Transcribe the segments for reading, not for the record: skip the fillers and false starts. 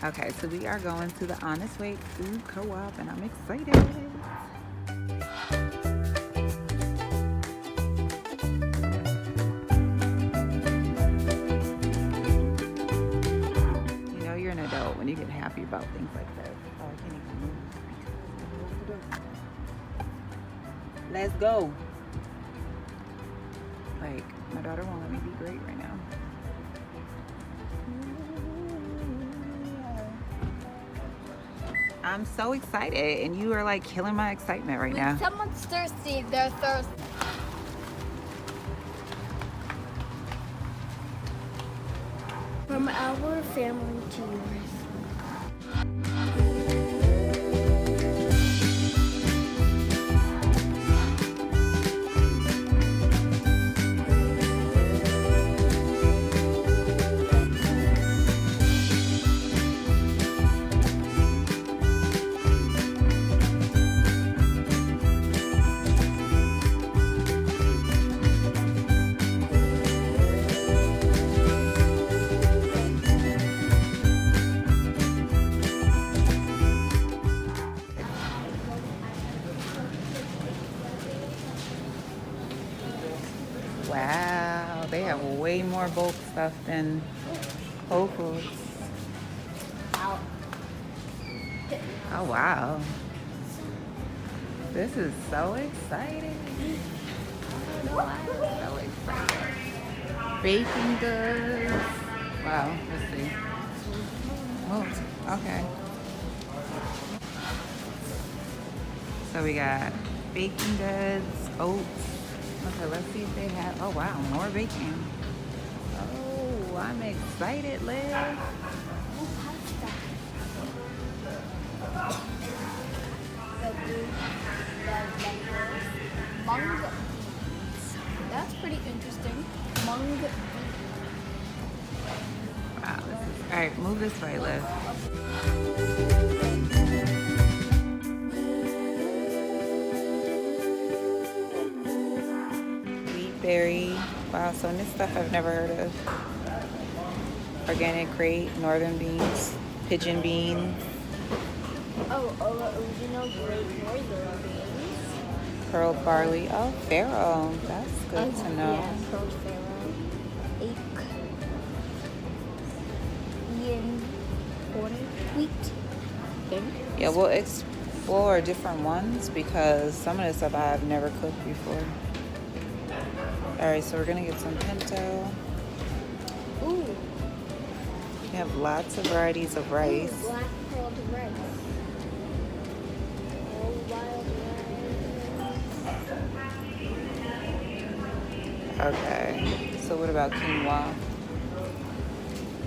Okay, so we are going to the Honest Way Food Co-op, and I'm excited. You know you're an adult when you get happy about things like this. Oh, I can't even move. Let's go. Like, my daughter won't let me be great right now. I'm so excited, and you are like killing my excitement right now. When someone's thirsty, they're thirsty. From our family to yours. Wow, they have way more bulk stuff than Whole Foods. Oh wow. This is so exciting. I don't know why I'm so excited. Baking goods. Wow, let's see. Oh, okay. So we got baking goods, oats. Okay, let's see if they have, oh wow, more baking. Oh, I'm excited, Liz. Mung beans. That's pretty interesting. Mung beans. Wow, this is, all right, move this way, Liz. Wheat berry. Wow, so this stuff I've never heard of. Organic crate, northern beans, pigeon beans. Oh, original great northern beans. Pearl barley. Oh, farro. That's good to know. Yeah, pearl farro. Ache. Ian. Order. Wheat. Thing. Yeah, we'll explore different ones because some of this stuff I've never cooked before. Alright, so we're gonna get some pinto. Ooh. We have lots of varieties of rice. Ooh, black pearled rice. Oh, wild rice. Okay, so what about quinoa?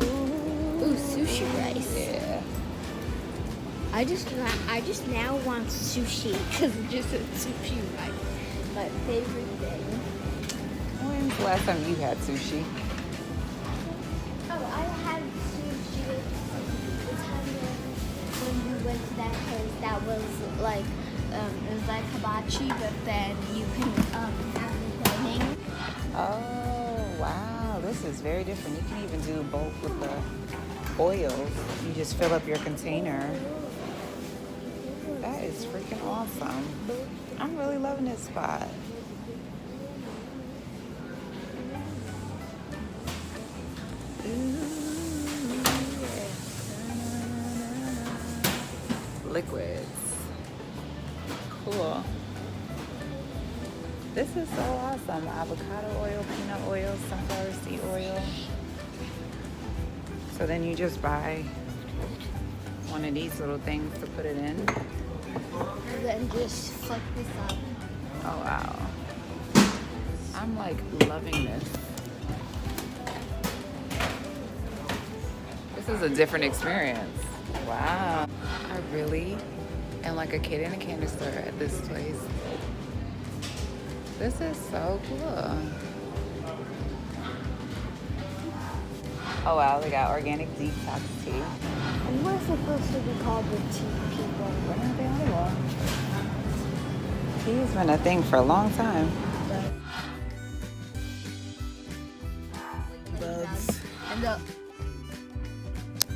Ooh, sushi rice. Yeah. I just now want sushi because it just said sushi rice. My favorite thing. When's the last time you had sushi? Oh, I had sushi the time when we went to that place that was like, it was like hibachi, but then you can have the dining. Oh, wow. This is very different. You can even do bulk with the oils. You just fill up your container. That is freaking awesome. I'm really loving this spot. Liquids. Cool. This is so awesome. Avocado oil, peanut oil, sunflower seed oil. So then you just buy one of these little things to put it in. And then just flick this up. Oh wow. I'm like loving this. This is a different experience. Wow. I really am like a kid in a candy store at this place. This is so cool. Oh wow, they got organic detox tea. And we're supposed to be called the tea people. We're not the only one. Tea's been a thing for a long time. Bugs. And the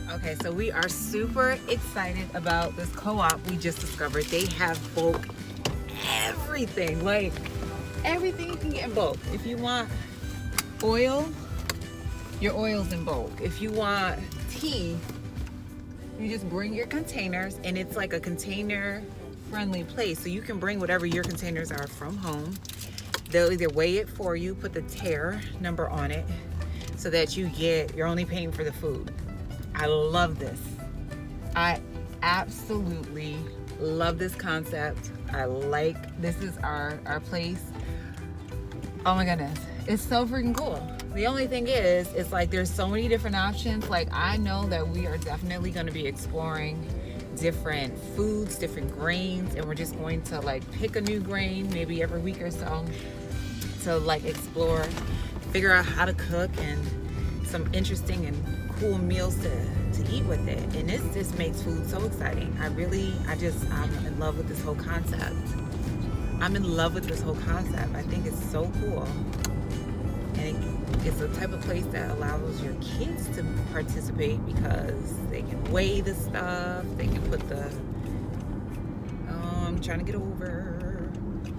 Okay, so we are super excited about this co-op we just discovered. They have bulk everything, like everything you can get in bulk. If you want oil, your oil's in bulk. If you want tea, you just bring your containers, and it's like a container friendly place. So you can bring whatever your containers are from home. They'll either weigh it for you, put the tear number on it, so that you're only paying for the food. I love this. I absolutely love this concept. This is our place. Oh my goodness, it's so freaking cool. The only thing is, it's like there's so many different options. Like, I know that we are definitely going to be exploring different foods, different grains, and we're just going to like pick a new grain maybe every week or so to like explore, figure out how to cook, and some interesting and cool meals to eat with it. And this just makes food so exciting. I'm in love with this whole concept. I think it's so cool. And it's the type of place that allows your kids to participate because they can weigh the stuff, they can put the, I'm trying to get over. You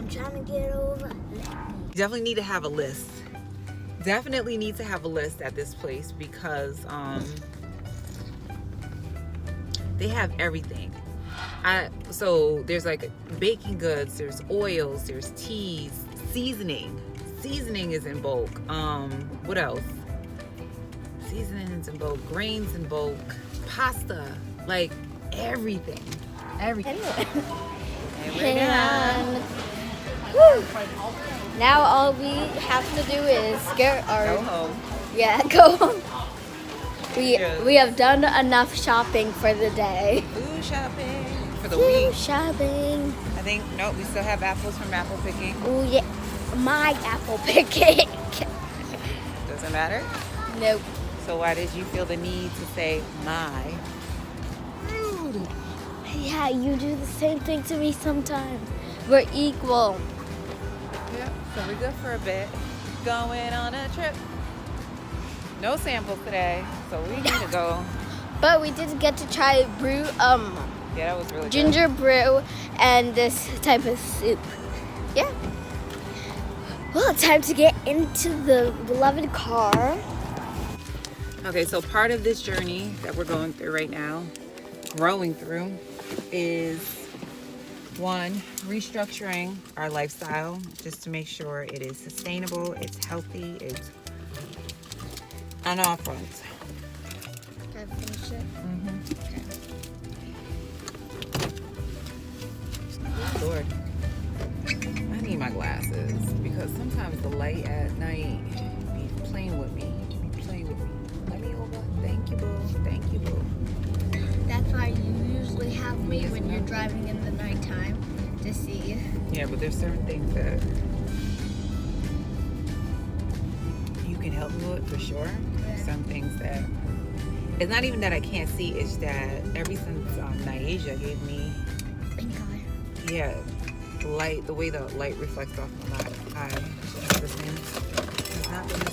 definitely need to have a list. Definitely need to have a list at this place because they have everything. So there's like baking goods, there's oils, there's teas, seasoning. Seasoning is in bulk. What else? Seasoning is in bulk, grains in bulk, pasta, like everything. Everything. And woo! Now all we have to do is get our Go home. Yeah, go home. We have done enough shopping for the day. Food shopping for the week. Shopping. I think we still have apples from apple picking. Oh yeah, my apple picking. Doesn't matter. Nope. So why did you feel the need to say my? Rude. Yeah, you do the same thing to me sometimes. We're equal. Yep. So we're good for a bit. Going on a trip. No samples today, so we need to go. But we did get to try brew, Yeah, that was really ginger brew and this type of soup. Yeah. Well, time to get into the beloved car. Okay, so part of this journey that we're going through right now, growing through, is one, restructuring our lifestyle just to make sure it is sustainable, it's healthy, it's on all fronts. Can I finish it? Lord, I need my glasses because sometimes the light at night be playing with me. Let me over. Thank you, boo. Thank you, boo. That's why you usually have me when you're driving in the nighttime to see. Yeah, but there's certain things that you can help me with for sure. Yeah. Some things that it's not even that I can't see. It's that ever since Nyasia gave me, Pink eye. yeah, light, the way the light reflects off my eye, this has not been the